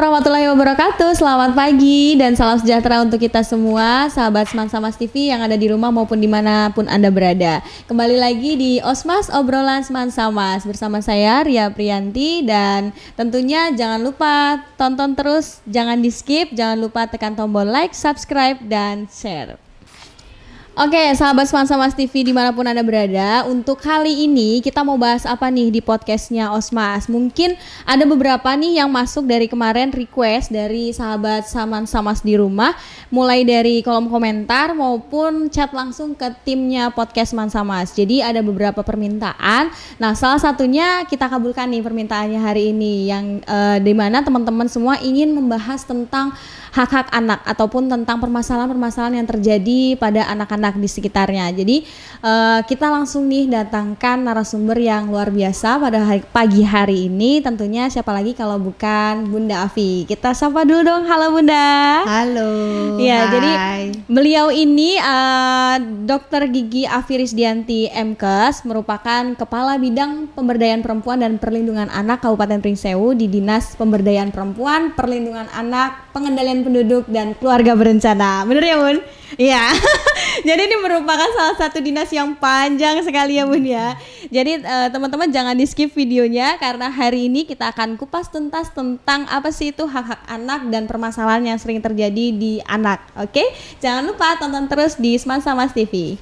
warahmatullahi wabarakatuh. Selamat pagi dan salam sejahtera untuk kita semua, sahabat Semansa Mas TV yang ada di rumah maupun dimanapun Anda berada. Kembali lagi di Osmas Obrolan Semansa Mas bersama saya Ria Priyanti, dan tentunya jangan lupa tonton terus, jangan di skip, jangan lupa tekan tombol like, subscribe, dan share. Oke, sahabat Semansa Mas TV dimanapun Anda berada, untuk kali ini kita mau bahas apa nih di podcastnya Osmas? Mungkin ada beberapa nih yang masuk dari kemarin request dari sahabat Semansa Mas di rumah, mulai dari kolom komentar maupun chat langsung ke timnya podcast Semansa Mas. Jadi ada beberapa permintaan. Nah, salah satunya kita kabulkan nih permintaannya hari ini, yang dimana teman-teman semua ingin membahas tentang hak-hak anak ataupun tentang permasalahan-permasalahan yang terjadi pada anak-anak di sekitarnya. Jadi kita langsung nih datangkan narasumber yang luar biasa pada pagi hari ini. Tentunya siapa lagi kalau bukan Bunda Afi. Kita sapa dulu dong. Halo Bunda. Halo. Ya, hai. jadi beliau ini Dr. Gigi Afi Risdianti MKes, merupakan Kepala Bidang Pemberdayaan Perempuan dan Perlindungan Anak Kabupaten Pringsewu di Dinas Pemberdayaan Perempuan, Perlindungan Anak, Pengendalian Penduduk dan Keluarga Berencana. Bener ya Bun? Iya. Jadi ini merupakan salah satu dinas yang panjang sekali ya Bun ya. Jadi teman-teman jangan di skip videonya, karena hari ini kita akan kupas tuntas tentang apa sih itu hak-hak anak dan permasalahan yang sering terjadi di anak. Oke? Jangan lupa tonton terus di Semansa Mas TV.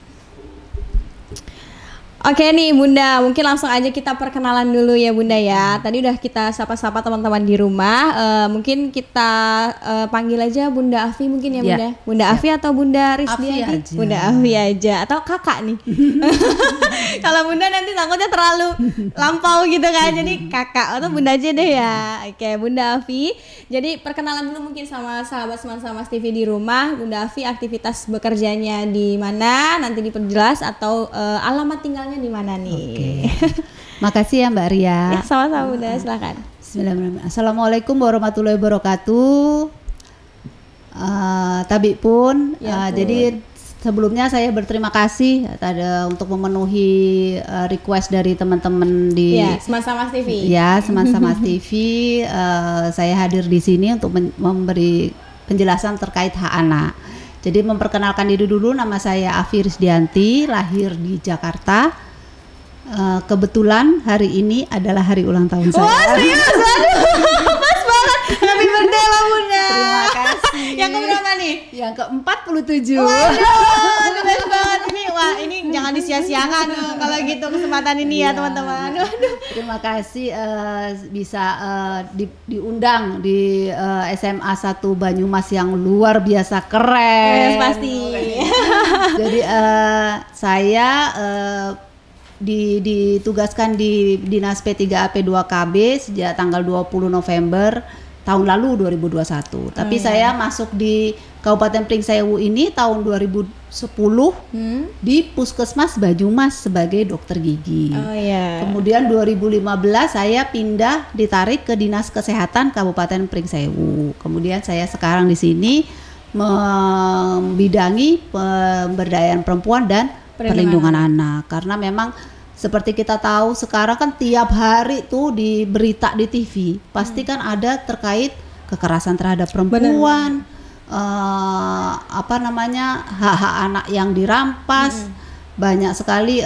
Oke nih Bunda, mungkin langsung aja kita perkenalan dulu ya Bunda ya. Tadi udah kita sapa-sapa teman-teman di rumah. Mungkin kita panggil aja Bunda Afi mungkin ya Bunda. Bunda Afi atau Bunda Risdianti? Bunda Afi aja atau kakak nih. Kalau Bunda nanti takutnya terlalu lampau gitu kan. Jadi kakak atau Bunda aja deh ya. Oke, Bunda Afi. Jadi perkenalan dulu mungkin sama sahabat Semansa Mas TV di rumah. Bunda Afi aktivitas bekerjanya di mana? Nanti diperjelas, atau alamat tinggalnya di mana nih? Oke. Makasih ya Mbak Ria. Ya, sama-sama Bunda, silakan. Bismillahirrahmanirrahim. Assalamualaikum warahmatullahi wabarakatuh. Tabi pun. Jadi sebelumnya saya berterima kasih untuk memenuhi request dari teman-teman di Semansa Mas TV. Ya, Semansa Mas TV. Saya hadir di sini untuk memberi penjelasan terkait hak anak. Jadi memperkenalkan diri dulu, nama saya Afi Risdianti, lahir di Jakarta. Kebetulan hari ini adalah hari ulang tahun saya. Wah, serius? Aduh, pas banget. Happy birthday lah Bunda. Terima kasih. Yang keberapa nih? Yang ke-47. Waduh, keren banget ini. Wah, ini jangan disia-siakan kalau gitu kesempatan ini ya teman-teman. Aduh. Terima kasih bisa diundang di SMA 1 Banyumas yang luar biasa keren. Yes, pasti. Jadi saya ditugaskan di Dinas P3AP2KB sejak tanggal 20 November tahun lalu 2021. Tapi saya masuk di Kabupaten Pringsewu ini tahun 2010 di Puskesmas Banyumas sebagai dokter gigi. Kemudian 2015 saya ditarik ke Dinas Kesehatan Kabupaten Pringsewu. Kemudian saya sekarang di sini membidangi pemberdayaan perempuan dan perlindungan anak, karena memang seperti kita tahu sekarang kan tiap hari tuh di berita di TV pasti kan ada terkait kekerasan terhadap perempuan, hak-hak anak yang dirampas, banyak sekali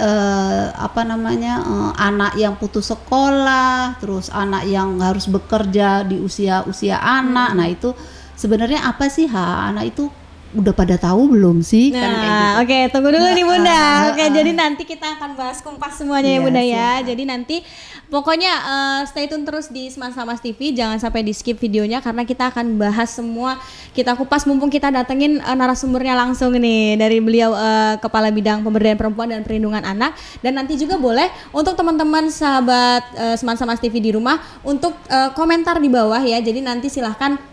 anak yang putus sekolah, terus anak yang harus bekerja di usia anak. Nah itu sebenarnya apa sih hak anak itu? Udah pada tahu belum sih? Nah, oke, tunggu dulu nih Bunda. Oke, jadi nanti kita akan bahas kumpas semuanya ya Bunda ya. Jadi nanti pokoknya stay tune terus di Semansa Mas TV, jangan sampai di skip videonya karena kita akan bahas semua, kita kupas, mumpung kita datengin narasumbernya langsung nih dari beliau, Kepala Bidang Pemberdayaan Perempuan dan Perlindungan Anak. Dan nanti juga boleh untuk teman-teman sahabat Semansa Mas TV di rumah untuk komentar di bawah ya. Jadi nanti silahkan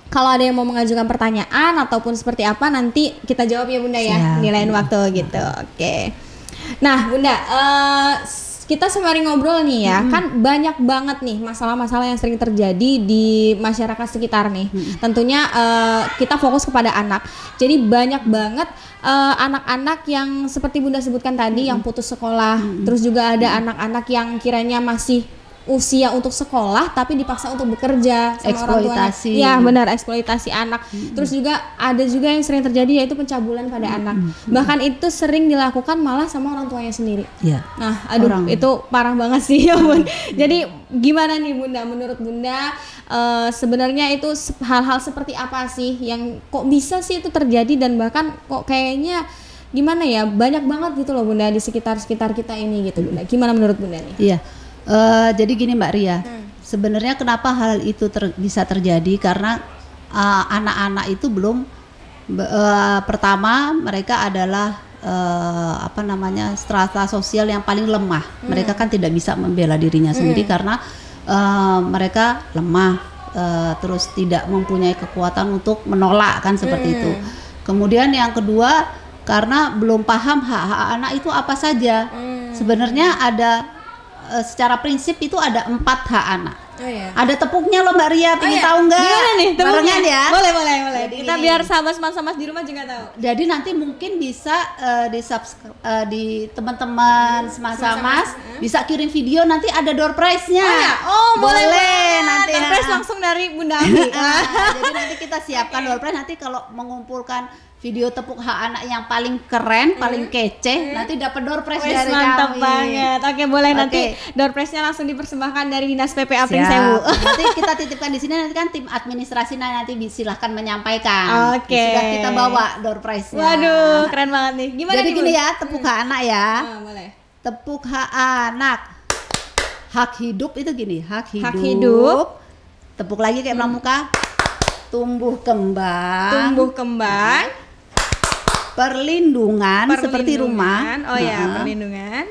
kalau ada yang mau mengajukan pertanyaan ataupun seperti apa, nanti kita jawab ya Bunda ya. Di lain waktu gitu. Oke. Nah Bunda, kita sembari ngobrol nih ya, kan banyak banget nih masalah-masalah yang sering terjadi di masyarakat sekitar nih. Tentunya kita fokus kepada anak. Jadi banyak banget anak-anak yang seperti Bunda sebutkan tadi yang putus sekolah. Terus juga ada anak-anak yang kiranya masih usia untuk sekolah tapi dipaksa untuk bekerja sama orang tuanya. Eksploitasi. Ya benar, eksploitasi anak. Terus juga ada juga yang sering terjadi yaitu pencabulan pada anak. Bahkan itu sering dilakukan malah sama orang tuanya sendiri. Ya. Nah, aduh itu parah banget sih ya Bun. Jadi gimana nih Bunda, menurut Bunda sebenarnya itu hal-hal seperti apa sih yang kok bisa sih itu terjadi dan bahkan kok kayaknya gimana ya, banyak banget gitu loh Bunda di sekitar kita ini gitu Bunda. Gimana menurut Bunda nih? Iya. Jadi gini Mbak Ria, sebenarnya kenapa hal itu bisa terjadi karena anak-anak itu belum pertama mereka adalah strata sosial yang paling lemah. Mereka kan tidak bisa membela dirinya sendiri karena mereka lemah, terus tidak mempunyai kekuatan untuk menolak kan seperti itu. Kemudian yang kedua karena belum paham hak-hak anak itu apa saja. Sebenarnya ada secara prinsip itu ada 4 hak anak. Oh, iya. Ada tepuknya loh Mbak Ria, pengen tahu nggak? Gimana nih tepuknya? Barengan ya? Boleh. Jadi Kita gini. biar sahabat Semansa Mas di rumah juga tahu. Jadi nanti mungkin bisa di teman-teman Semansa Mas bisa kirim video, nanti ada door prize-nya. Oh ya, boleh nanti. Door prize langsung dari Bunda Afi. Jadi nanti kita siapkan door prize, nanti kalau mengumpulkan video tepuk hak anak yang paling keren, paling kece, nanti dapat door prize Wes, dari mantap kami. banget. Oke, boleh Oke. nanti door prize-nya langsung dipersembahkan dari Dinas PPA Pring Siap. Sewu. Nanti kita titipkan di sini, nanti kan tim administrasi nanti silahkan menyampaikan. Oke. Sudah kita bawa door prize-nya. Waduh, keren banget nih. Gimana Jadi nih, gini Bun? ya, tepuk hak anak ya. Boleh. Tepuk hak anak. Hak hidup itu gini, hak hidup. Hak hidup. Tepuk lagi kayak pramuka. Tumbuh kembang. Tumbuh kembang. Perlindungan seperti rumah. Oh ya, perlindungan.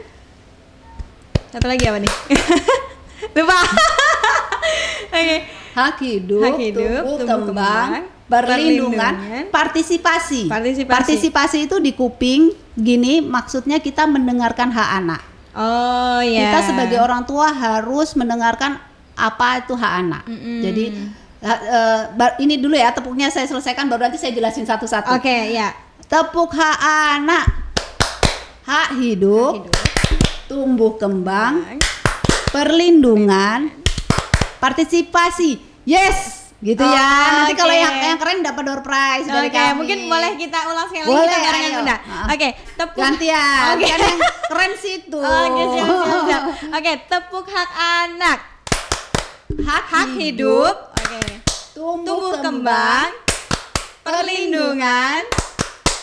Satu lagi apa nih? Lupa. Oke. Hak hidup, tumbuh kembang, perlindungan, partisipasi. Partisipasi itu di kuping gini, maksudnya kita mendengarkan hak anak. Oh ya. Kita sebagai orang tua harus mendengarkan apa itu hak anak. Jadi ini dulu ya, tepuknya saya selesaikan baru nanti saya jelasin satu-satu. Oke, ya. Tepuk hak anak. Hak hidup, tumbuh kembang, perlindungan, partisipasi. Yes, gitu ya. Nanti kalau yang keren dapat door prize dari kami. Mungkin boleh kita ulang sekali Boleh, kita barengan ayo. Bunda. Oke, tepuk Gantian. Oke. Kan yang keren situ. Oke, siap. Oke, tepuk hak anak. Hak hidup. Oke. Tumbuh kembang. Perlindungan.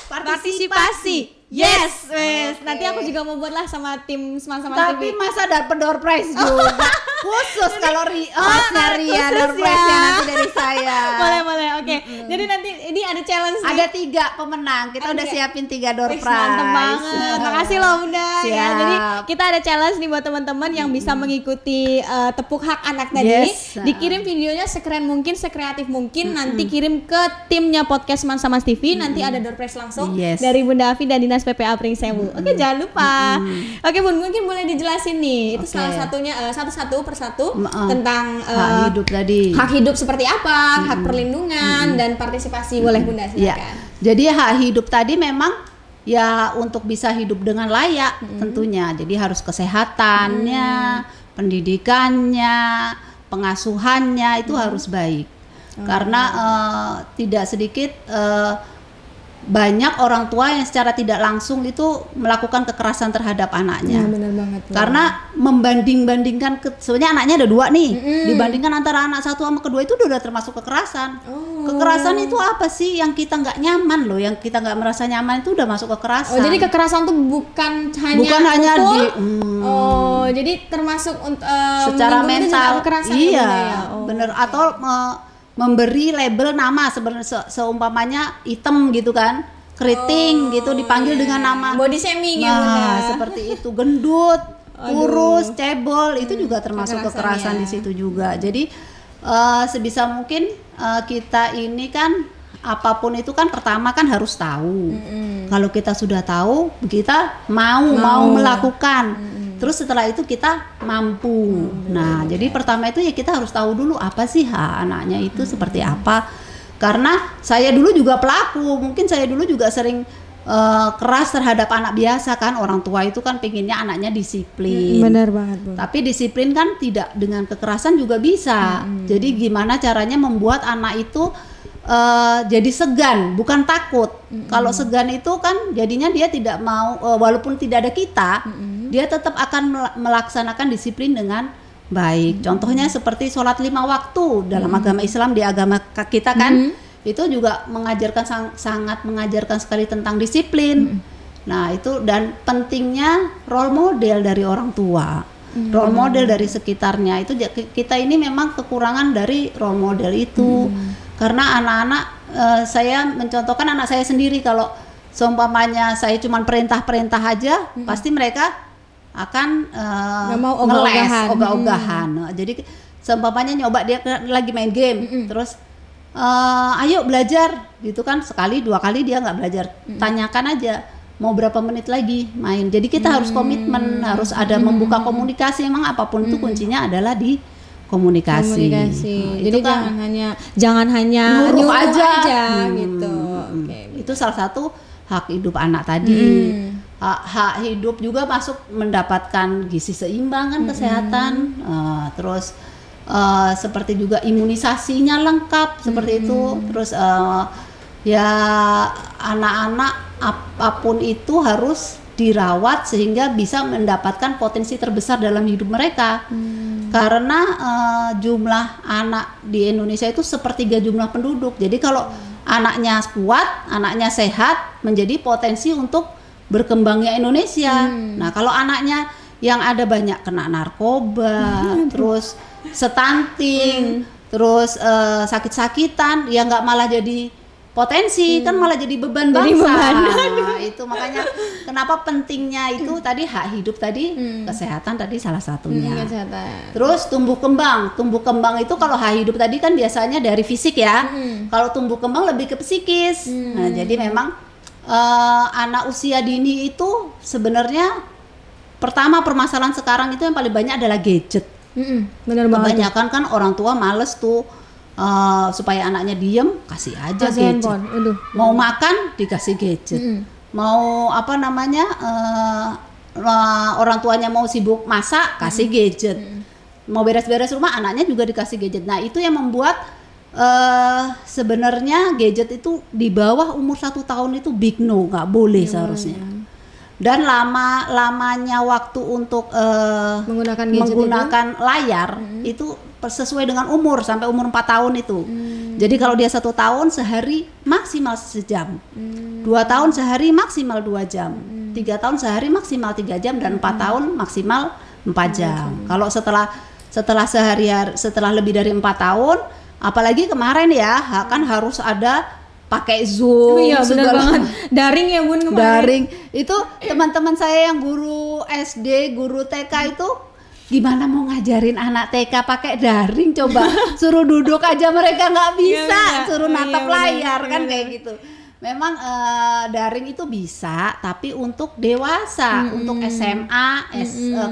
Partisipasi. Yes, wes. Oke. Nanti aku juga mau buat lah sama tim Semansa Mas Tapi TV. masa dapat door prize juga. Khusus kalau hostnya Ria, khusus door ya. prize-nya nanti dari saya. Boleh. Oke. Jadi nanti ini ada challenge nih. Ada 3 pemenang. Kita udah siapin 3 door Wih, prize. mantep banget. Makasih loh Bunda. Ya, Siap. jadi kita ada challenge nih buat teman-teman yang bisa mengikuti tepuk hak anak tadi. Yes. Dikirim videonya sekeren mungkin, sekreatif mungkin. Nanti kirim ke timnya podcast Semansa Mas TV. Nanti ada door prize langsung Yes. dari Bunda Afi dan Dinas PPA Pring Sewu. Oke, jangan lupa. Oke Bun, mungkin boleh dijelasin nih. Itu Oke. salah satunya satu persatu Maaf. tentang Hak hidup tadi. hak hidup seperti apa, hak perlindungan dan partisipasi. Boleh Bunda Ya. silakan. Jadi hak hidup tadi memang ya untuk bisa hidup dengan layak tentunya. Jadi harus kesehatannya, pendidikannya, pengasuhannya itu harus baik. Karena tidak sedikit banyak orang tua yang secara tidak langsung itu melakukan kekerasan terhadap anaknya. Ya, benar banget. Bun. Karena membanding-bandingkan sebenarnya anaknya ada 2 nih. Dibandingkan antara anak satu sama kedua itu udah termasuk kekerasan. Kekerasan itu apa sih yang kita nggak nyaman loh, yang kita nggak merasa nyaman itu udah masuk kekerasan. Oh, jadi kekerasan tuh bukan hanya di Oh, jadi termasuk secara mental. kekerasan Iya, ya? bener. Atau memberi label nama sebenarnya seumpamanya hitam gitu kan, keriting gitu dipanggil dengan nama body shaming ya Bunda. Nah, seperti itu, gendut, kurus, cebol itu juga termasuk kekerasan kekerasan ya. di situ juga. Jadi sebisa mungkin kita ini kan apapun itu kan pertama kan harus tahu. Kalau kita sudah tahu, kita mau melakukan. Terus setelah itu kita mampu. Nah, jadi pertama itu ya kita harus tahu dulu apa sih hak anaknya itu seperti apa. Karena saya dulu juga pelaku, mungkin saya dulu juga sering keras terhadap anak biasa kan. Orang tua itu kan pengennya anaknya disiplin. Benar banget, Bu. Tapi disiplin kan tidak dengan kekerasan juga bisa. Jadi gimana caranya membuat anak itu jadi segan, bukan takut. Kalau segan itu kan jadinya dia tidak mau, walaupun tidak ada kita, dia tetap akan melaksanakan disiplin dengan baik. Contohnya seperti sholat 5 waktu dalam agama Islam, di agama kita kan. Itu juga mengajarkan sangat mengajarkan sekali tentang disiplin. Nah, itu dan pentingnya role model dari orang tua. Role model dari sekitarnya itu kita ini memang kekurangan dari role model itu. Karena anak-anak saya mencontohkan anak saya sendiri, kalau seumpamanya saya cuma perintah-perintah aja, pasti mereka akan mau ngeles, ogah-ogahan. Nah, jadi seumpamanya nyoba dia lagi main game, terus ayo belajar gitu kan, sekali 2 kali dia nggak belajar, tanyakan aja mau berapa menit lagi main. Jadi kita harus komitmen, harus ada membuka komunikasi. Emang apapun itu kuncinya adalah di komunikasi. Jadi kan jangan hanya nyuruh aja gitu. Itu salah satu hak hidup anak tadi. Hak hidup juga masuk mendapatkan gizi seimbang kan, kesehatan, terus seperti juga imunisasinya lengkap seperti itu. Terus ya anak-anak apapun itu harus dirawat sehingga bisa mendapatkan potensi terbesar dalam hidup mereka. Karena jumlah anak di Indonesia itu 1/3 jumlah penduduk. Jadi kalau anaknya kuat, anaknya sehat, menjadi potensi untuk berkembangnya Indonesia. Nah, kalau anaknya yang ada banyak kena narkoba, terus stunting, terus sakit-sakitan, ya nggak malah jadi potensi, kan malah jadi beban bangsa. Nah, itu makanya kenapa pentingnya itu tadi hak hidup tadi, kesehatan tadi salah satunya. Terus tumbuh kembang itu kalau hak hidup tadi kan biasanya dari fisik ya. Kalau tumbuh kembang lebih ke psikis. Nah, jadi memang anak usia dini itu sebenarnya pertama permasalahan sekarang itu yang paling banyak adalah gadget. Benar banget. Kebanyakan kan orang tua males tuh supaya anaknya diem, kasih aja gadget. Mau makan dikasih gadget. Mau apa namanya orang tuanya mau sibuk masak, kasih gadget. Mau beres-beres rumah, anaknya juga dikasih gadget. Nah, itu yang membuat sebenarnya gadget itu di bawah umur 1 tahun itu big no, nggak boleh seharusnya. Dan lamanya waktu untuk menggunakan layar itu sesuai dengan umur, sampai umur 4 tahun itu. Jadi kalau dia 1 tahun sehari maksimal sejam, 2 tahun sehari maksimal 2 jam, 3 tahun sehari maksimal 3 jam, dan 4 tahun maksimal 4 jam. Kalau setelah lebih dari 4 tahun, apalagi kemarin ya kan harus ada pakai Zoom. Iya, benar banget. Daring ya, Bun, kemarin. Daring. Itu teman-teman saya yang guru SD, guru TK itu gimana mau ngajarin anak TK pakai daring, coba suruh duduk aja mereka nggak bisa, suruh natap layar kan kayak gitu. Memang daring itu bisa, tapi untuk dewasa, untuk SMA,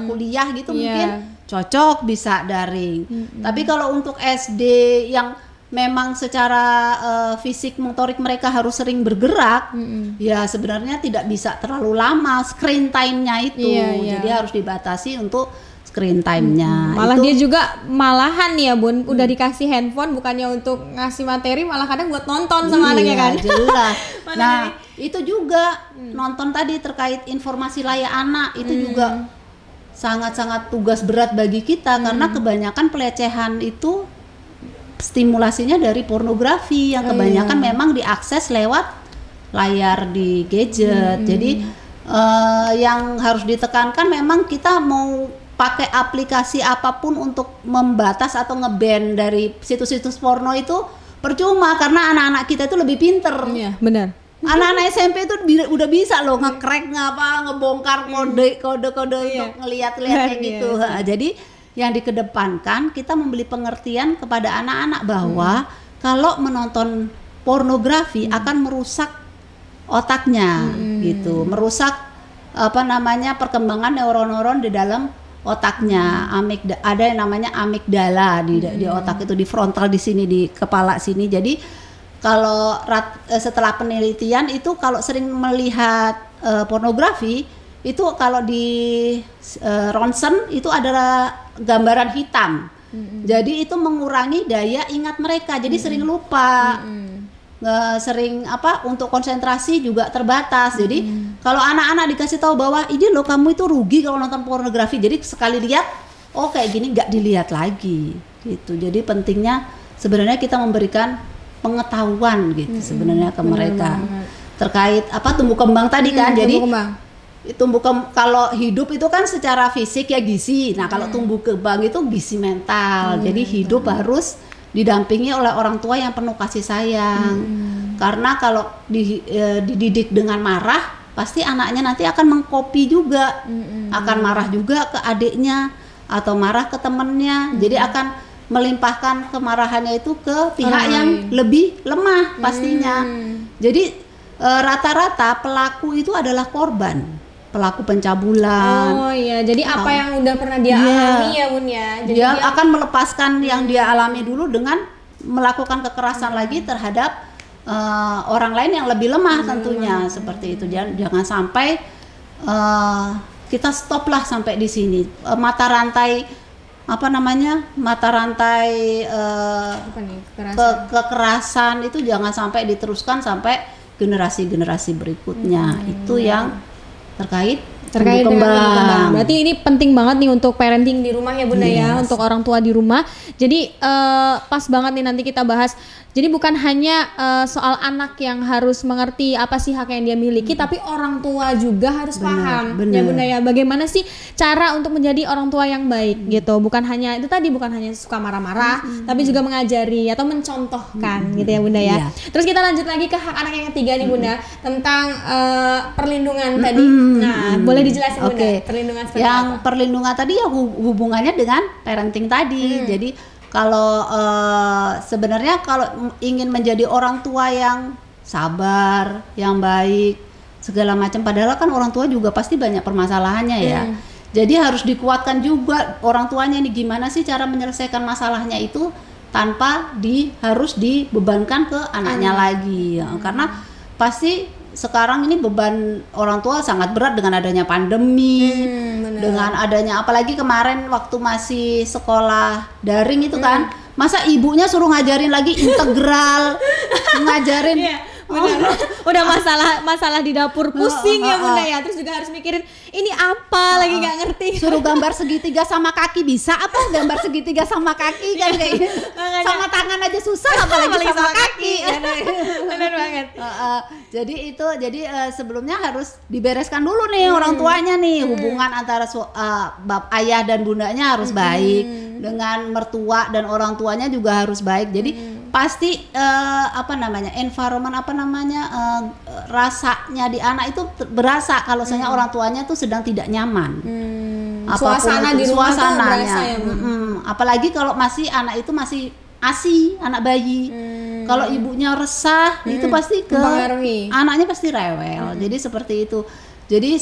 kuliah gitu mungkin cocok bisa daring. Tapi kalau untuk SD yang memang secara fisik motorik mereka harus sering bergerak, ya sebenarnya tidak bisa terlalu lama screen time-nya itu. Jadi harus dibatasi untuk screen time-nya. Malah itu, dia juga malahan ya, Bun, udah dikasih handphone bukannya untuk ngasih materi, malah kadang buat nonton sama anaknya kan. Jelas. Nah, itu juga nonton tadi terkait informasi layak anak itu juga sangat-sangat tugas berat bagi kita, karena kebanyakan pelecehan itu stimulasinya dari pornografi yang kebanyakan memang diakses lewat layar di gadget. Jadi yang harus ditekankan memang kita mau pakai aplikasi apapun untuk membatas atau nge-ban dari situs-situs porno itu percuma, karena anak-anak kita itu lebih pinter. Iya, benar. Anak-anak SMP itu udah bisa loh nge-crack ngebongkar kode-kode untuk ngeliat-liat kayak gitu. Jadi yang dikedepankan kita memberi pengertian kepada anak-anak bahwa kalau menonton pornografi akan merusak otaknya gitu, merusak perkembangan neuron-neuron di dalam otaknya. Ada yang namanya amigdala di otak itu, di frontal di sini, di kepala sini. Jadi setelah penelitian itu kalau sering melihat pornografi itu kalau di ronsen itu adalah gambaran hitam. Jadi itu mengurangi daya ingat mereka. Jadi sering lupa. Sering untuk konsentrasi juga terbatas. Jadi kalau anak-anak dikasih tahu bahwa ini loh kamu itu rugi kalau nonton pornografi. Jadi sekali lihat kayak gini nggak dilihat lagi gitu. Jadi pentingnya sebenarnya kita memberikan pengetahuan gitu sebenarnya ke mereka terkait tumbuh kembang tadi kan. Jadi kalau hidup itu kan secara fisik ya gizi. Nah, kalau tumbuh kembang itu gizi mental. Jadi hidup harus didampingi oleh orang tua yang penuh kasih sayang. Karena kalau dididik dengan marah, pasti anaknya nanti akan mengkopi juga. Akan marah juga ke adiknya atau marah ke temennya. Jadi akan melimpahkan kemarahannya itu ke pihak yang lebih lemah pastinya. Jadi rata-rata pelaku itu adalah korban. Pelaku pencabulan. Oh iya, jadi apa yang udah pernah dia alami ya Bun ya. Jadi dia akan melepaskan yang dia alami dulu dengan melakukan kekerasan lagi terhadap orang lain yang lebih lemah tentunya. Seperti itu. Jangan sampai kita stop lah sampai di sini. Mata rantai kekerasan itu jangan sampai diteruskan sampai generasi-generasi berikutnya. Itu yang terkait dengan kembang. Berarti ini penting banget nih untuk parenting di rumah ya Bunda ya, untuk orang tua di rumah. Jadi pas banget nih nanti kita bahas. Jadi bukan hanya soal anak yang harus mengerti apa sih hak yang dia miliki, tapi orang tua juga harus paham ya Bunda ya. Bagaimana sih cara untuk menjadi orang tua yang baik gitu. Bukan hanya suka marah-marah, tapi juga mengajari atau mencontohkan gitu ya Bunda ya. Terus kita lanjut lagi ke hak anak yang ketiga nih Bunda, tentang perlindungan tadi. Nah, boleh dijelasin Bunda, perlindungan seperti apa? Perlindungan tadi ya hubungannya dengan parenting tadi. Jadi kalau sebenarnya kalau ingin menjadi orang tua yang sabar, yang baik, segala macam, padahal kan orang tua juga pasti banyak permasalahannya ya. Jadi harus dikuatkan juga orang tuanya nih, gimana sih cara menyelesaikan masalahnya itu tanpa harus dibebankan ke anaknya lagi ya. Karena pasti sekarang ini beban orang tua sangat berat dengan adanya pandemi, dengan adanya apalagi kemarin waktu masih sekolah daring itu kan, masa ibunya suruh ngajarin lagi integral, ngajarin udah masalah di dapur pusing ya Bunda ya, terus juga harus mikirin ini apa lagi nggak ngerti. Suruh gambar segitiga sama kaki bisa apa, gambar segitiga sama kaki kan kayak gitu. Sama tangan aja susah apalagi sama kaki. Benar banget. Jadi sebelumnya harus dibereskan dulu nih orang tuanya nih, hubungan antara ayah dan bundanya harus baik, dengan mertua dan orang tuanya juga harus baik. Jadi pasti rasanya di anak itu berasa kalau misalnya orang tuanya tuh sedang tidak nyaman. Suasana di rumah tuh berasa ya apalagi kalau anak itu masih ASI, anak bayi. Kalau ibunya resah itu pasti anaknya pasti rewel. Jadi seperti itu. Jadi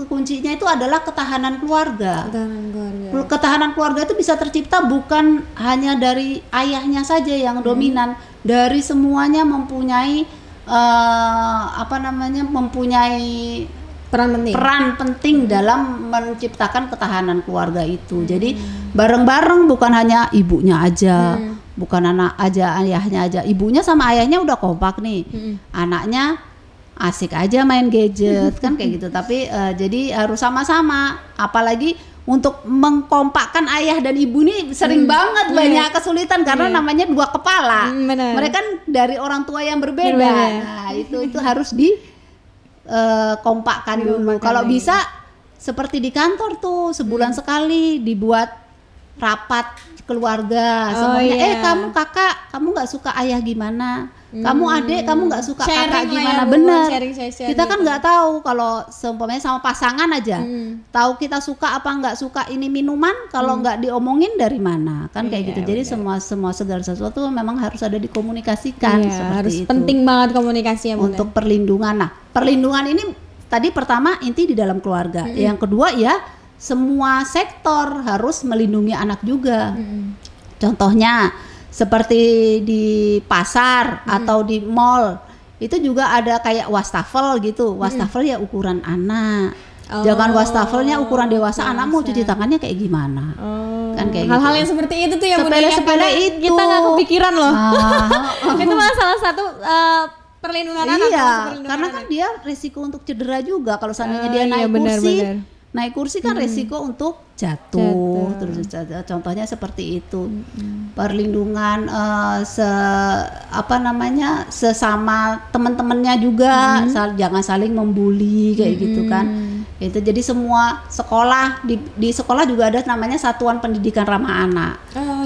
kuncinya itu adalah ketahanan keluarga. Ketahanan keluarga itu bisa tercipta bukan hanya dari ayahnya saja yang dominan, dari semuanya mempunyai peran penting dalam menciptakan ketahanan keluarga itu. Jadi bareng-bareng, bukan hanya ibunya aja, bukan anak aja, ayahnya aja. Ibunya sama ayahnya udah kompak nih, anaknya asik aja main gadget kan kayak gitu. Tapi jadi harus sama-sama, apalagi untuk mengkompakkan ayah dan ibu nih sering banget banyak kesulitan karena namanya dua kepala. Mereka kan dari orang tua yang berbeda. Nah, itu harus kompakkan dulu. Kalau bisa seperti di kantor tuh sebulan sekali dibuat rapat keluarga semuanya. Kamu kakak, kamu nggak suka ayah gimana? Kamu adik, kamu nggak suka kakak gimana? Bener. Kita kan nggak tahu kalau seumpamanya sama pasangan aja. Tahu kita suka apa nggak suka ini minuman, kalau nggak diomongin dari mana? Kan kayak gitu. Jadi semua segala sesuatu memang harus ada dikomunikasikan seperti harus itu. Penting banget komunikasi ya, untuk perlindungan. Nah, perlindungan ini tadi pertama inti di dalam keluarga. Yang kedua ya semua sektor harus melindungi anak juga. Contohnya seperti di pasar atau di mall itu juga ada kayak wastafel gitu. Wastafel ya ukuran anak. Jangan wastafelnya ukuran dewasa. Anak mau cuci tangannya kayak gimana? Kan kayak hal-hal gitu. yang seperti itu tuh ya Sepele-sepele itu. kita nggak kepikiran loh. Itu malah salah satu perlindungan anak. Iya, perlindungan karena anak. kan dia resiko untuk cedera juga kalau seandainya dia Iya, naik benar, kursi. benar. Naik kursi kan resiko untuk jatuh. Terus contohnya seperti itu. Perlindungan sesama teman-temannya juga, jangan saling membuli kayak gitu kan. Itu jadi semua sekolah di sekolah juga ada namanya Satuan Pendidikan Ramah Anak.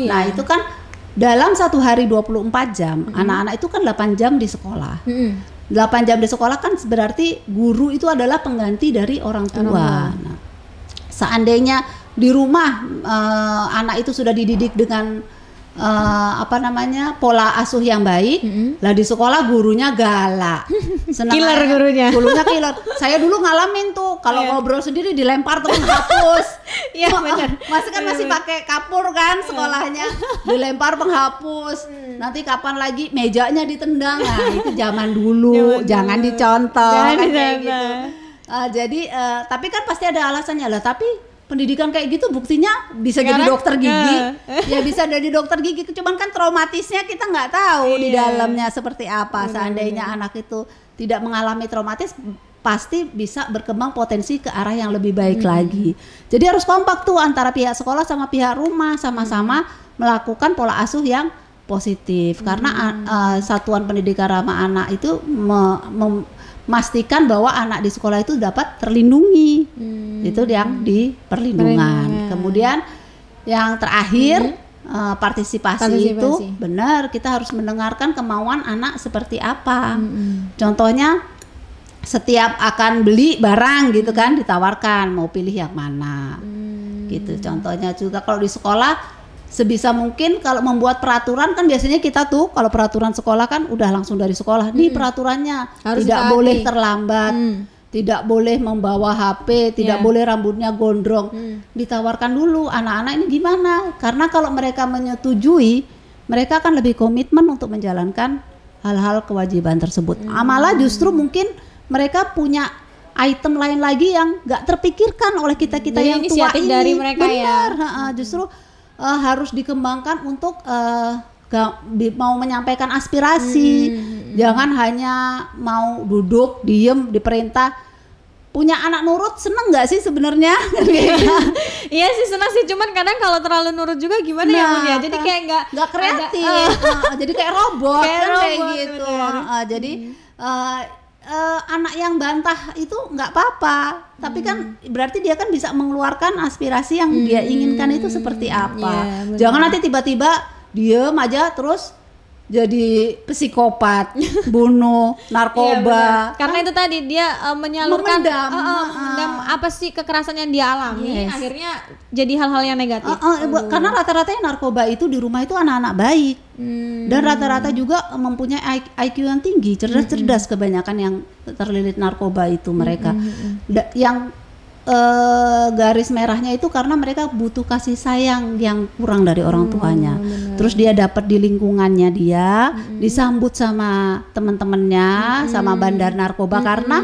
Iya. Nah, itu kan dalam satu hari 24 jam, anak-anak itu kan 8 jam di sekolah. 8 jam di sekolah kan berarti guru itu adalah pengganti dari orang tua. Nah, seandainya di rumah anak itu sudah dididik dengan pola asuh yang baik, lah di sekolah gurunya galak, Killer gurunya. Gurunya killer. Saya dulu ngalamin tuh kalau ngobrol sendiri dilempar tuh penghapus. Iya benar. Masih pakai kapur kan sekolahnya, dilempar penghapus. Nanti kapan lagi mejanya ditendang. Nah, itu zaman dulu, jangan dicontoh kan kayak gitu. Tapi kan pasti ada alasannya lah. Tapi pendidikan kayak gitu buktinya bisa jadi dokter gigi. Ya bisa jadi dokter gigi. Cuman kan traumatisnya kita nggak tahu di dalamnya seperti apa. Seandainya anak itu tidak mengalami traumatis, pasti bisa berkembang potensi ke arah yang lebih baik lagi. Jadi harus kompak tuh antara pihak sekolah sama pihak rumah, sama-sama melakukan pola asuh yang positif. Karena Satuan Pendidikan Ramah Anak itu memastikan bahwa anak di sekolah itu dapat terlindungi. Itu yang di perlindungan. Kemudian yang terakhir partisipasi itu benar, kita harus mendengarkan kemauan anak seperti apa. Contohnya setiap akan beli barang gitu kan ditawarkan mau pilih yang mana. Gitu contohnya juga kalau di sekolah sebisa mungkin kalau membuat peraturan kan biasanya kita tuh kalau peraturan sekolah kan udah langsung dari sekolah. Nih peraturannya harus tidak boleh terlambat. Tidak boleh membawa HP, tidak boleh rambutnya gondrong. Ditawarkan dulu anak-anak ini gimana? Karena kalau mereka menyetujui, mereka akan lebih komitmen untuk menjalankan hal-hal kewajiban tersebut. Malah justru mungkin mereka punya item lain lagi yang nggak terpikirkan oleh kita-kita yang tua ini. Dari mereka. Benar, justru harus dikembangkan untuk mau menyampaikan aspirasi. Jangan hanya mau duduk diem diperintah. Punya anak nurut seneng nggak sih sebenarnya? Iya sih seneng sih, cuman kadang kalau terlalu nurut juga gimana ya Bun ya? Jadi kayak nggak kreatif. Jadi kayak robot kayak gitu. Jadi anak yang bantah itu nggak apa-apa, tapi kan berarti dia kan bisa mengeluarkan aspirasi yang dia inginkan itu seperti apa. Jangan nanti tiba-tiba diem aja terus jadi psikopat, bunuh, narkoba. Karena itu tadi dia menyalurkan memendam apa sih kekerasan yang dia alami, akhirnya jadi hal-hal yang negatif. Karena rata-rata yang narkoba itu di rumah itu anak-anak baik. Dan rata-rata juga mempunyai IQ yang tinggi, cerdas-cerdas kebanyakan yang terlilit narkoba itu mereka. Yang garis merahnya itu karena mereka butuh kasih sayang yang kurang dari orang tuanya. Terus dia dapat di lingkungannya dia, disambut sama teman-temannya, sama bandar narkoba karena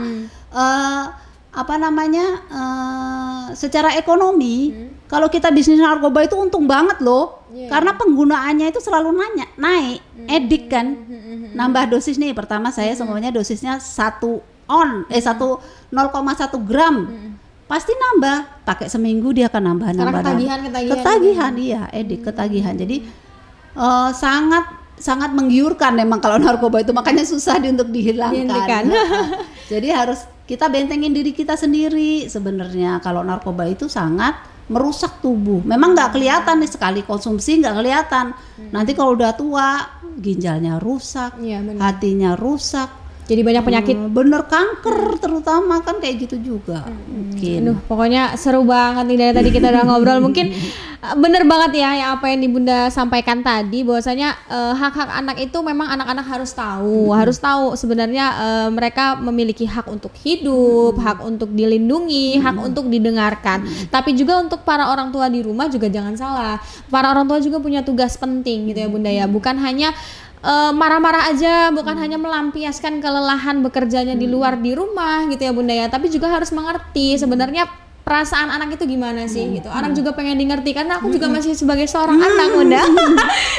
secara ekonomi kalau kita bisnis narkoba itu untung banget loh. Karena penggunaannya itu selalu naik, edik kan. Nambah dosis nih, pertama saya semuanya dosisnya 1,1 gram. Pasti nambah, pakai seminggu dia akan nambah. Ketagihan iya, edik ketagihan. Jadi sangat menggiurkan memang kalau narkoba itu, makanya susah untuk dihilangkan. Jadi harus kita bentengin diri kita sendiri sebenarnya. Kalau narkoba itu sangat merusak tubuh. Memang nggak kelihatan nih, sekali konsumsi nggak kelihatan. Nanti kalau udah tua ginjalnya rusak, hatinya rusak. Jadi banyak penyakit. Bener, kanker terutama kan kayak gitu juga. Mungkin. Pokoknya seru banget nih dari tadi kita udah ngobrol. Mungkin Bener banget ya yang apa yang Bunda sampaikan tadi, bahwasanya hak-hak anak itu memang anak-anak harus tahu sebenarnya mereka memiliki hak untuk hidup, hak untuk dilindungi, hak untuk didengarkan. Tapi juga untuk para orang tua di rumah juga jangan salah, para orang tua juga punya tugas penting gitu ya Bunda ya, bukan hanya marah-marah aja, bukan hanya melampiaskan kelelahan bekerjanya di luar di rumah gitu ya Bunda ya, tapi juga harus mengerti sebenarnya perasaan anak itu gimana sih gitu. Anak juga pengen di ngerti karena aku juga masih sebagai seorang anak Bunda.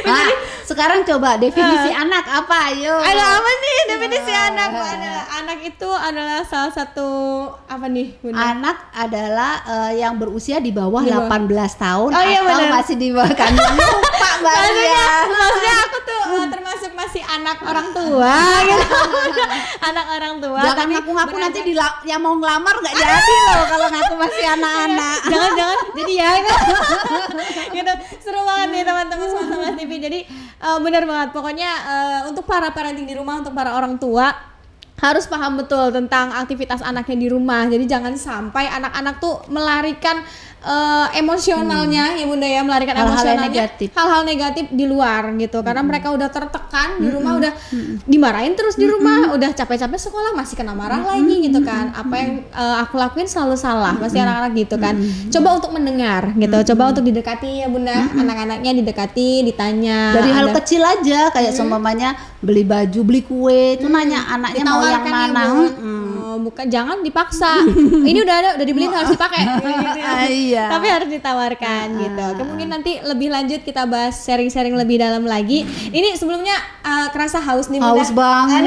Nah, sekarang coba definisi anak apa? Ayo. Ada apa nih definisi anak? Anak itu adalah salah satu apa nih Bunda? Anak adalah yang berusia di bawah Di bawah. 18 tahun Iya, atau bener. masih di bawah kandungan. Lupa Mbak Ria. Maksudnya aku tuh termasuk masih anak orang tua gitu. Anak orang tua. Jangan tapi ngaku-ngaku nanti beranjak- yang mau ngelamar nggak jadi loh kalau ngaku masih anak-anak. Jangan jadi ya gitu. Seru banget nih teman-teman Smart TV. Jadi benar banget pokoknya untuk para parenting di rumah, untuk para orang tua harus paham betul tentang aktivitas anaknya di rumah. Jadi jangan sampai anak-anak tuh melarikan emosionalnya ya Bunda ya, melarikan Hal-hal emosionalnya negatif. hal-hal negatif di luar gitu, karena mereka udah tertekan di rumah, udah dimarahin terus di rumah, udah capek-capek sekolah masih kena marah lagi gitu kan. Apa yang aku lakuin selalu salah, pasti anak-anak gitu kan. Coba untuk mendengar gitu, coba untuk didekati ya Bunda, anak-anaknya didekati, ditanya Dari hal ada- kecil aja kayak seumpamanya beli baju, beli kue, itu nanya anaknya mau yang ditawarkan ya, mana. Bu. Bukan, jangan dipaksa. Ini udah ada, udah dibeliin harus dipakai. Gitu ya. Iya. Tapi harus ditawarkan gitu. Mungkin nanti lebih lanjut kita bahas sharing-sharing lebih dalam lagi. Ini sebelumnya kerasa haus nih Bunda. Haus banget.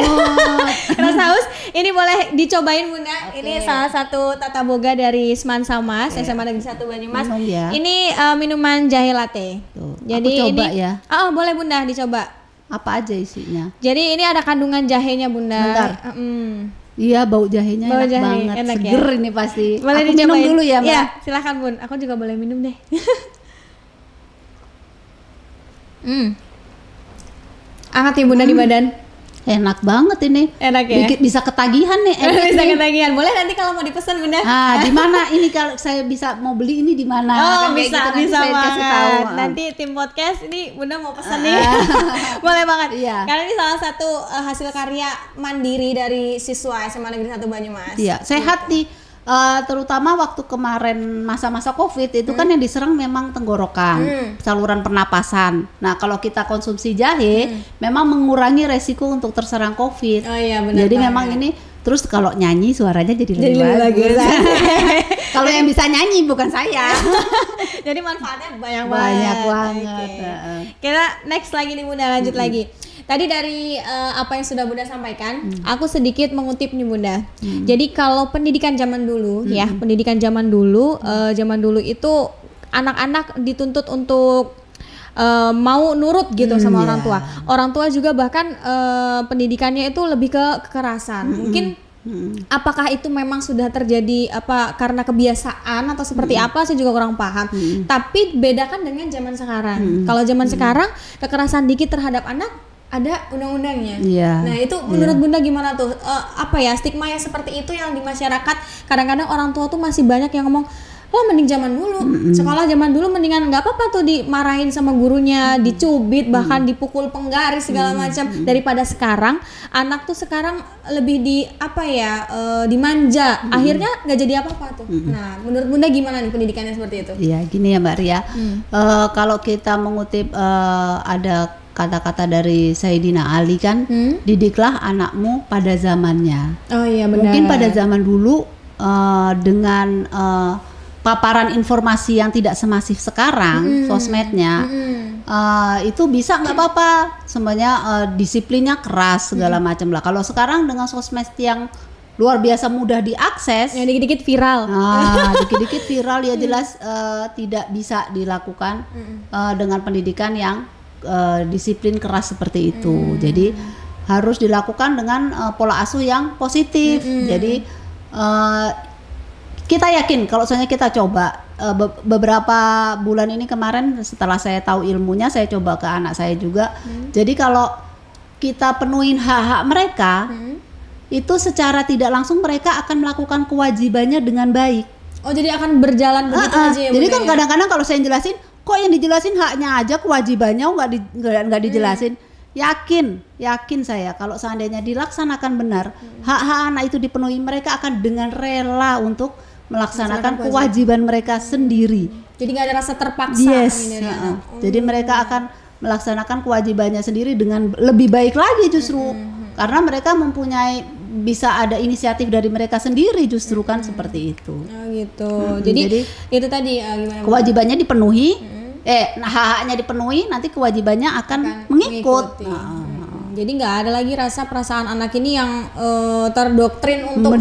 Kerasa haus. Ini boleh dicobain Bunda. Ini salah satu tata boga dari Semansa Mas, SMA Negeri 1 Banyumas. Minum ya. Ini minuman jahe latte. Tuh, Jadi aku coba ini ya. boleh Bunda dicoba. Apa aja isinya? Jadi ini ada kandungan jahenya Bunda. Bentar. Iya, Iya, bau jahenya bau enak jahe, banget. enak ya? Seger ini pasti. Boleh aku dicobain. minum dulu ya, Mbak. Iya, silakan Bun. Aku juga boleh minum deh. Hangat ya Bunda di badan. Enak banget ini. Enak ya? Bisa ketagihan nih. Bisa nih. ketagihan. Boleh nanti kalau mau dipesan Bunda. Ah, di mana ini kalau saya bisa mau beli ini di mana? Oh, Kan kayak bisa, gitu, nanti bisa saya kasih banget. tahu. Nanti tim podcast ini Bunda mau pesan nih. Boleh banget. Iya. Karena ini salah satu hasil karya mandiri dari siswa SMA Negeri 1 Banyumas. Iya, sehat nih. Terutama waktu kemarin masa-masa Covid itu kan yang diserang memang tenggorokan, saluran pernapasan. Nah, kalau kita konsumsi jahe memang mengurangi resiko untuk terserang Covid. Oh iya, benar. Jadi banget. memang ini terus kalau nyanyi suaranya jadi Jadi lebih lebih bagus. bagus. Kalau yang bisa nyanyi bukan saya. Jadi manfaatnya banyak Banyak banget. banget. Oke. Kita next lagi nih Bunda, lanjut lagi. Tadi dari apa yang sudah Bunda sampaikan, aku sedikit mengutip nih Bunda. Jadi kalau pendidikan zaman dulu ya, pendidikan zaman dulu itu anak-anak dituntut untuk mau nurut gitu sama orang tua. Orang tua juga bahkan pendidikannya itu lebih ke kekerasan. Mungkin apakah itu memang sudah terjadi karena kebiasaan atau seperti apa, saya juga kurang paham. Tapi bedakan dengan zaman sekarang. Kalau zaman sekarang kekerasan dikit terhadap anak ada undang-undangnya. Iya. Nah itu menurut Bunda gimana tuh? Stigma yang seperti itu yang di masyarakat, kadang-kadang orang tua tuh masih banyak yang ngomong, mending zaman dulu, sekolah zaman dulu mendingan nggak apa-apa tuh dimarahin sama gurunya, dicubit, bahkan dipukul penggaris segala macam, daripada sekarang anak tuh sekarang lebih dimanja, akhirnya nggak jadi apa-apa tuh. Nah menurut Bunda gimana nih pendidikannya seperti itu? Iya, gini ya Mbak Ria. Kalau kita mengutip ada kata-kata dari Sayyidina Ali kan, didiklah anakmu pada zamannya. Oh iya benar. Mungkin pada zaman dulu dengan paparan informasi yang tidak semasif sekarang, sosmednya, itu bisa nggak apa-apa, semuanya disiplinnya keras segala macam lah. Kalau sekarang dengan sosmed yang luar biasa mudah diakses, yang dikit-dikit viral. Dikit-dikit viral ya jelas tidak bisa dilakukan dengan pendidikan yang disiplin keras seperti itu. Jadi harus dilakukan dengan pola asuh yang positif. Jadi kita yakin kalau misalnya kita coba beberapa bulan ini kemarin setelah saya tahu ilmunya, saya coba ke anak saya juga. Jadi kalau kita penuhin hak-hak mereka, itu secara tidak langsung mereka akan melakukan kewajibannya dengan baik. Oh jadi akan berjalan begitu aja ya? Jadi Bunda, kan ya? kadang-kadang kalau saya jelasin, kok yang dijelasin haknya aja, kewajibannya nggak dijelasin. Yakin saya kalau seandainya dilaksanakan benar, hak-hak anak itu dipenuhi, mereka akan dengan rela untuk melaksanakan kewajiban mereka sendiri. Jadi nggak ada rasa terpaksa. Yes. Jadi mereka akan melaksanakan kewajibannya sendiri dengan lebih baik lagi justru, karena mereka bisa ada inisiatif dari mereka sendiri justru kan seperti itu. Oh gitu. Jadi itu tadi gimana? Kewajibannya dipenuhi, hak-haknya dipenuhi, nanti kewajibannya akan mengikut. Jadi nggak ada lagi rasa perasaan anak ini yang terdoktrin untuk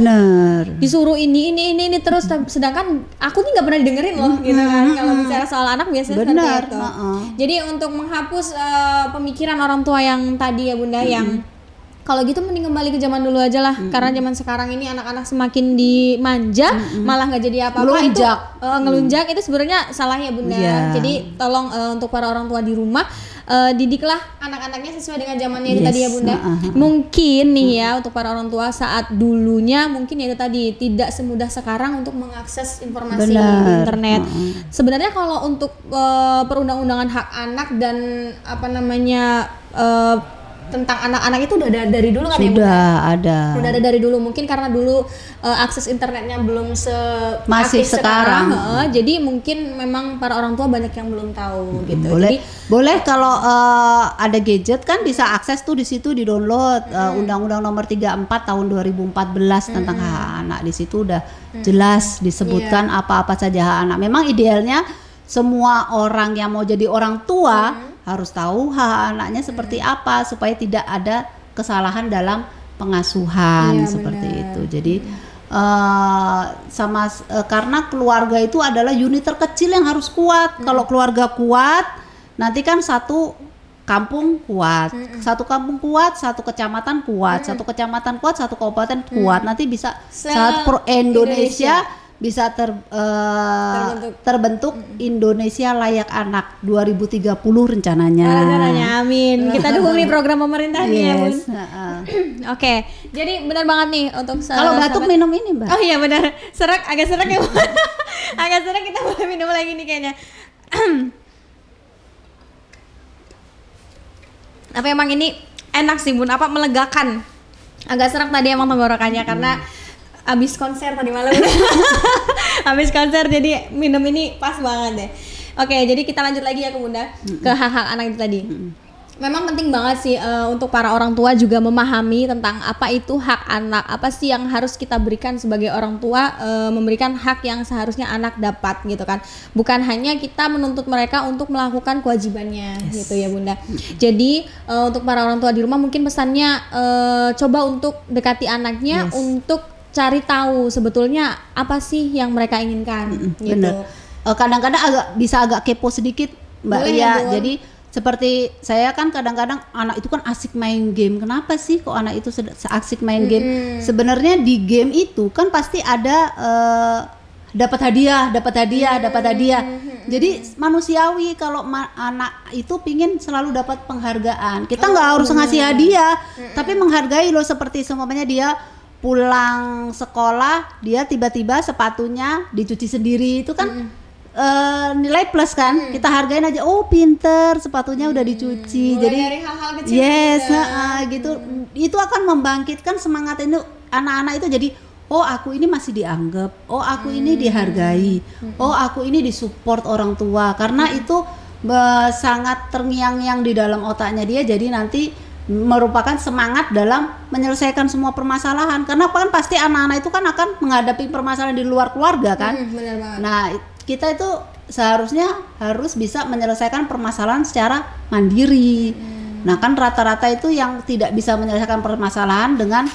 disuruh ini terus, sedangkan aku nih nggak pernah didengerin loh gitu kan. Kalau bicara soal anak biasanya seperti itu. Jadi untuk menghapus pemikiran orang tua yang tadi ya Bunda, yang kalau gitu mending kembali ke zaman dulu aja lah, karena zaman sekarang ini anak-anak semakin dimanja, malah nggak jadi apa-apa. Itu ngelunjak itu sebenarnya salah ya Bunda. Jadi tolong untuk para orang tua di rumah, didiklah anak-anaknya sesuai dengan zamannya itu tadi ya Bunda. Mungkin nih ya untuk para orang tua saat dulunya mungkin ya itu tadi tidak semudah sekarang untuk mengakses informasi di internet. Sebenarnya kalau untuk perundang-undangan hak anak dan tentang anak-anak itu udah ada dari dulu kan ya Bu? Udah ada dari dulu, mungkin karena dulu akses internetnya belum masih sekarang. Jadi mungkin memang para orang tua banyak yang belum tahu gitu. Boleh kalau ada gadget kan bisa akses tuh di situ, di-download Undang-Undang Nomor 34 tahun 2014 tentang hak anak. Di situ udah jelas disebutkan apa-apa saja hak anak. Memang idealnya semua orang yang mau jadi orang tua harus tahu hak anaknya seperti apa supaya tidak ada kesalahan dalam pengasuhan seperti itu. Jadi karena keluarga itu adalah unit terkecil yang harus kuat. Kalau keluarga kuat, nanti kan satu kampung kuat, satu kampung kuat, satu kecamatan kuat, satu kecamatan kuat, satu kabupaten kuat. Nanti bisa saat Indonesia bisa terbentuk Indonesia layak anak 2030 rencananya. Amin. Kita dukung nih program pemerintahnya ya Bun. Oke, jadi benar banget nih untuk kalau batuk minum ini Mbak. Oh iya benar, agak serak ya Bun. Agak serak, kita boleh minum lagi nih kayaknya. Tapi emang ini enak sih Bun, melegakan. Agak serak tadi emang tenggorokannya karena abis konser tadi malam. Abis konser jadi minum ini pas banget deh. Oke, jadi kita lanjut lagi ya ke Bunda, ke hak-hak anak itu tadi. Memang penting banget sih untuk para orang tua juga memahami tentang apa itu hak anak, apa sih yang harus kita berikan sebagai orang tua, memberikan hak yang seharusnya anak dapat gitu kan. Bukan hanya kita menuntut mereka untuk melakukan kewajibannya gitu ya Bunda. Jadi untuk para orang tua di rumah mungkin pesannya coba untuk dekati anaknya untuk cari tahu sebetulnya apa sih yang mereka inginkan gitu. Bener. Kadang-kadang bisa agak kepo sedikit Mbak Lia. Jadi seperti saya kan kadang-kadang anak itu kan asik main game. Kenapa sih kok anak itu asik main game? Sebenarnya di game itu kan pasti ada dapat hadiah. Jadi manusiawi kalau anak itu pingin selalu dapat penghargaan. Kita nggak harus ngasih hadiah, tapi menghargai loh, seperti semuanya dia pulang sekolah dia tiba-tiba sepatunya dicuci sendiri, itu kan nilai plus kan. Kita hargain aja, oh pinter sepatunya udah dicuci. Jadi dari hal-hal kecil gitu. Itu akan membangkitkan semangat ini anak-anak itu, jadi oh aku ini masih dianggap, oh aku ini dihargai, oh aku ini disupport orang tua, karena itu sangat terngiang-ngiang di dalam otaknya dia. Jadi nanti merupakan semangat dalam menyelesaikan semua permasalahan, karena kan pasti anak-anak itu kan akan menghadapi permasalahan di luar keluarga kan. Benar banget. Nah kita itu seharusnya harus bisa menyelesaikan permasalahan secara mandiri. Nah kan rata-rata itu yang tidak bisa menyelesaikan permasalahan dengan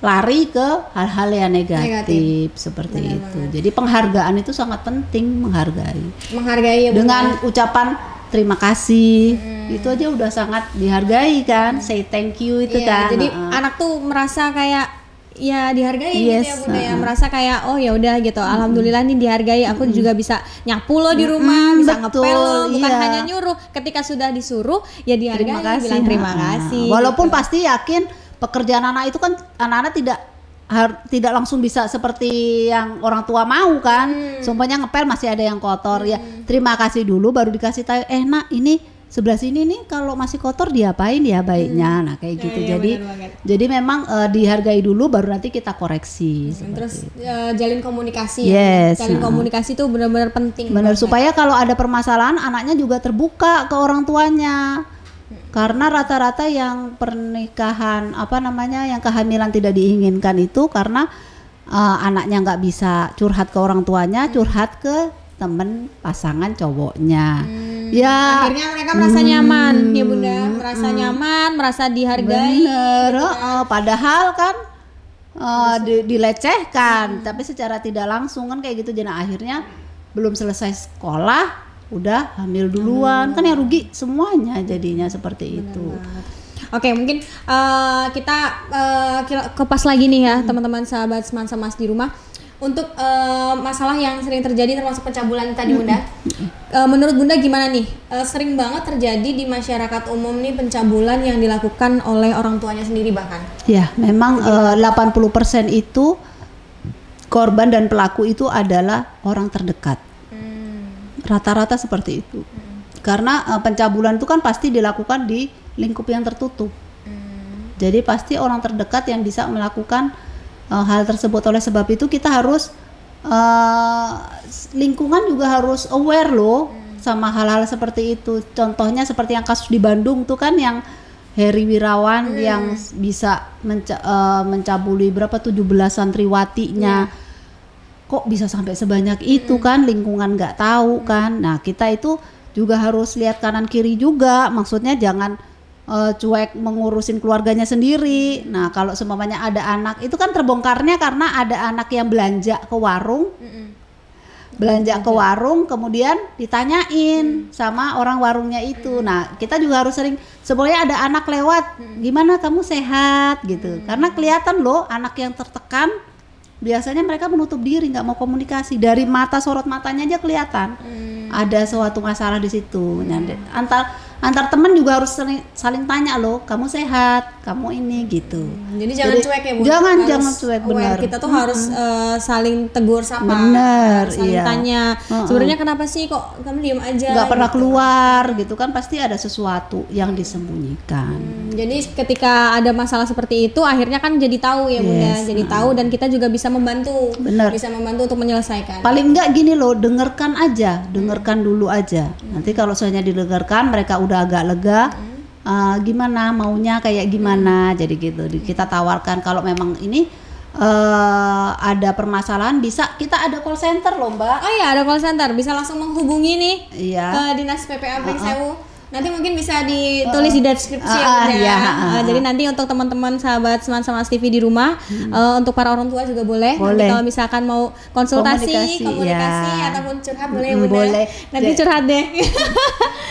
lari ke hal-hal yang negatif. Seperti benar itu banget. Jadi penghargaan itu sangat penting, menghargai ya, dengan ucapan terima kasih, itu aja udah sangat dihargai kan. Say thank you itu kan. Jadi anak tuh merasa kayak ya dihargai gitu ya Bunda ya, merasa kayak oh ya udah gitu, alhamdulillah nih dihargai, aku juga bisa nyapu lo di rumah, bisa ngepel lo, bukan hanya nyuruh. Ketika sudah disuruh ya dihargai, bilang terima kasih. Walaupun pasti yakin pekerjaan anak itu kan anak-anak tidak tidak langsung bisa seperti yang orang tua mau kan. Sumpahnya ngepel masih ada yang kotor ya. Terima kasih dulu baru dikasih tahu, nak ini sebelah sini nih kalau masih kotor diapain ya baiknya. Nah kayak gitu. Jadi memang dihargai dulu baru nanti kita koreksi. Terus jalin komunikasi. Yes, Jalin komunikasi itu benar-benar penting. Benar, supaya kalau ada permasalahan anaknya juga terbuka ke orang tuanya. Karena rata-rata yang pernikahan yang kehamilan tidak diinginkan itu karena anaknya nggak bisa curhat ke orang tuanya, curhat ke temen pasangan cowoknya. Ya akhirnya mereka merasa nyaman ya Bunda, merasa nyaman, merasa dihargai. Bener, padahal kan dilecehkan, tapi secara tidak langsung kan kayak gitu. Jadi akhirnya belum selesai sekolah udah hamil duluan, kan yang rugi semuanya jadinya seperti itu. Oke, mungkin kita kepas lagi nih ya teman-teman sahabat Semansa Mas di rumah untuk masalah yang sering terjadi termasuk pencabulan tadi Bunda. Menurut Bunda gimana nih? Sering banget terjadi di masyarakat umum nih pencabulan yang dilakukan oleh orang tuanya sendiri bahkan. Ya, memang 80% itu korban dan pelaku itu adalah orang terdekat. Rata-rata seperti itu. Karena pencabulan itu kan pasti dilakukan di lingkup yang tertutup. Jadi pasti orang terdekat yang bisa melakukan hal tersebut. Oleh sebab itu kita harus lingkungan juga harus aware loh sama hal-hal seperti itu. Contohnya seperti yang kasus di Bandung tuh kan yang Heri Wirawan yang bisa mencabuli berapa 17 santriwatinya. Kok bisa sampai sebanyak itu kan, lingkungan nggak tahu kan. Nah kita itu juga harus lihat kanan kiri juga, maksudnya jangan cuek mengurusin keluarganya sendiri. Nah kalau seumpamanya ada anak, itu kan terbongkarnya karena ada anak yang belanja ke warung, kemudian ditanyain sama orang warungnya itu. Nah kita juga harus sering, sebenarnya ada anak lewat, gimana kamu sehat gitu, karena kelihatan loh anak yang tertekan. Biasanya mereka menutup diri, nggak mau komunikasi. Dari mata, sorot matanya aja kelihatan ada suatu masalah di situ. Antar teman juga harus saling tanya loh, kamu sehat, kamu ini gitu. Jadi jangan cuek ya Bu. Jangan cuek, benar. Kita tuh harus saling tegur sapa. Benar, saling tanya. Sebenarnya kenapa sih kok kamu diam aja? Nggak pernah keluar gitu kan, pasti ada sesuatu yang disembunyikan. Jadi ketika ada masalah seperti itu, akhirnya kan jadi tahu ya Bunda, jadi tahu dan kita juga bisa membantu. Benar. Bisa membantu untuk menyelesaikan. Paling enggak gini loh, dengarkan dulu aja. Nanti kalau soalnya didengarkan, mereka udah agak lega, gimana maunya kayak gimana, jadi gitu kita tawarkan. Kalau memang ini ada permasalahan, bisa kita ada call center loh Mbak. Oh iya, ada call center, bisa langsung menghubungi nih ke Dinas PPA Pringsewu. Nanti mungkin bisa ditulis di deskripsi jadi nanti untuk teman-teman sahabat Semansa Mas TV di rumah, untuk para orang tua juga boleh. Nanti kalau misalkan mau konsultasi, komunikasi ataupun curhat boleh Bunda. Boleh. Nanti curhat deh.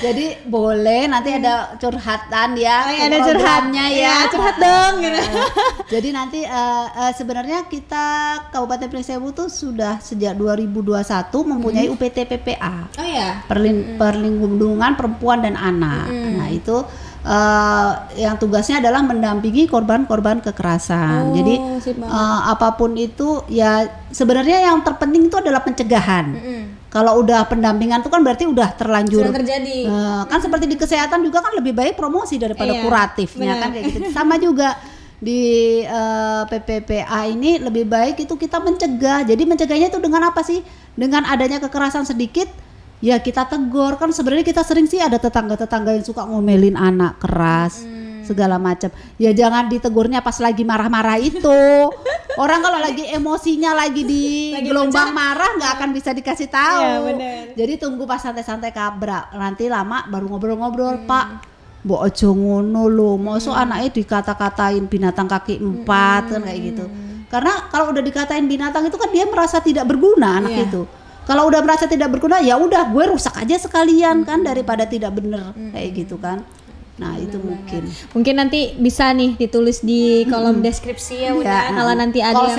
Jadi boleh nanti ada curhatan ya. Ada curhatnya ya. Curhat dong gitu. Jadi nanti sebenarnya kita Kabupaten Pringsewu tuh sudah sejak 2021 mempunyai UPT PPA. Oh ya. Perlindungan perempuan dan anak. Nah itu yang tugasnya adalah mendampingi korban-korban kekerasan. Jadi apapun itu ya sebenarnya yang terpenting itu adalah pencegahan. Kalau udah pendampingan itu kan berarti udah terlanjur. Sudah terjadi. Kan seperti di kesehatan juga kan lebih baik promosi daripada kuratifnya kan kayak gitu. Sama juga di PPPA ini lebih baik itu kita mencegah. Jadi mencegahnya itu dengan apa sih? Dengan adanya kekerasan sedikit ya kita tegur. Kan sebenarnya kita sering sih ada tetangga-tetangga yang suka ngomelin anak keras segala macam. Ya jangan ditegurnya pas lagi marah-marah itu. Orang kalau lagi emosinya lagi di gelombang marah nggak akan bisa dikasih tahu. Ya, jadi tunggu pas santai-santai kabrak. Nanti lama baru ngobrol-ngobrol, Pak. Mbok aja ngono lho. Mosok anaknya dikata-katain binatang kaki 4 kan kayak gitu. Karena kalau udah dikatain binatang itu kan dia merasa tidak berguna anak itu. Kalau udah merasa tidak berguna ya udah gue rusak aja sekalian kan daripada tidak bener kayak gitu kan. Nah itu mungkin nanti bisa nih ditulis di kolom deskripsi ya Bunda. Kalau nanti ada call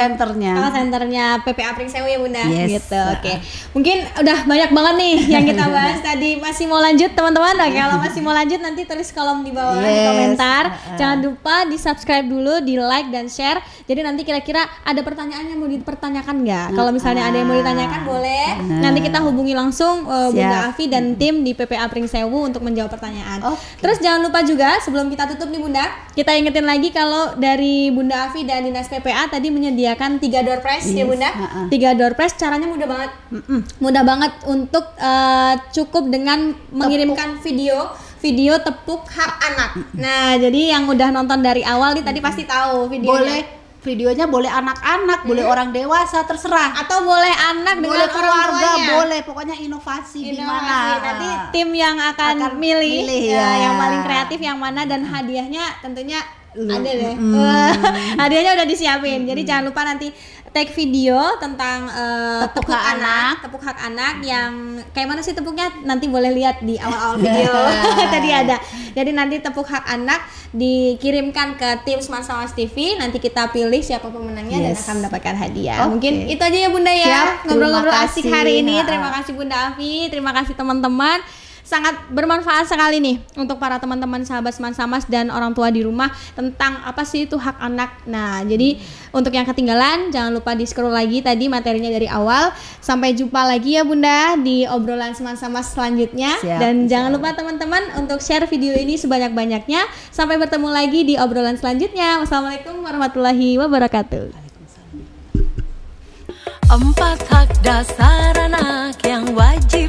centernya PPA Pringsewu ya Bunda. Yes. Gitu. Oke. Mungkin udah banyak banget nih yang kita bahas tadi. Masih mau lanjut teman-teman? Nah, kalau masih mau lanjut nanti tulis kolom di bawah di komentar. Jangan lupa di subscribe dulu, di like dan share. Jadi nanti kira-kira ada pertanyaan yang mau dipertanyakan nggak? Kalau misalnya ada yang mau ditanyakan boleh. Nanti kita hubungi langsung Bunda Afi dan tim di PPA Pringsewu untuk menjawab pertanyaan. Terus jangan lupa juga sebelum kita tutup nih Bunda, kita ingetin lagi kalau dari Bunda Afi dan Dinas PPA tadi menyediakan 3 door prize ya Bunda. 3 door prize caranya mudah banget. Mudah banget untuk cukup dengan mengirimkan video tepuk hak anak. Nah, jadi yang udah nonton dari awal nih tadi pasti tahu videonya. Videonya boleh anak-anak, boleh orang dewasa, terserah. Atau boleh anak boleh dengan keluarga, orang tuanya. boleh. Pokoknya inovasi di mana. Nanti tim yang akan milih yang paling kreatif yang mana dan hadiahnya tentunya ada deh. Hadiahnya udah disiapin. Jadi jangan lupa nanti tag video tentang tepuk hak anak yang kayak mana sih tepuknya, nanti boleh lihat di awal-awal video. Tadi ada. Jadi nanti tepuk hak anak dikirimkan ke tim Smart Samas TV, nanti kita pilih siapa pemenangnya dan akan mendapatkan hadiah. Mungkin itu aja ya Bunda ya. Ngobrol-ngobrol asik hari ini. Terima kasih Bunda Afi, terima kasih teman-teman. Sangat bermanfaat sekali nih untuk para teman-teman sahabat Smart Samas dan orang tua di rumah tentang apa sih itu hak anak. Nah, jadi untuk yang ketinggalan jangan lupa di-scroll lagi tadi materinya dari awal. Sampai jumpa lagi ya Bunda di obrolan Smart Samas selanjutnya. Dan jangan lupa teman-teman untuk share video ini sebanyak-banyaknya. Sampai bertemu lagi di obrolan selanjutnya. Wassalamualaikum warahmatullahi wabarakatuh. 4 hak dasar anak yang wajib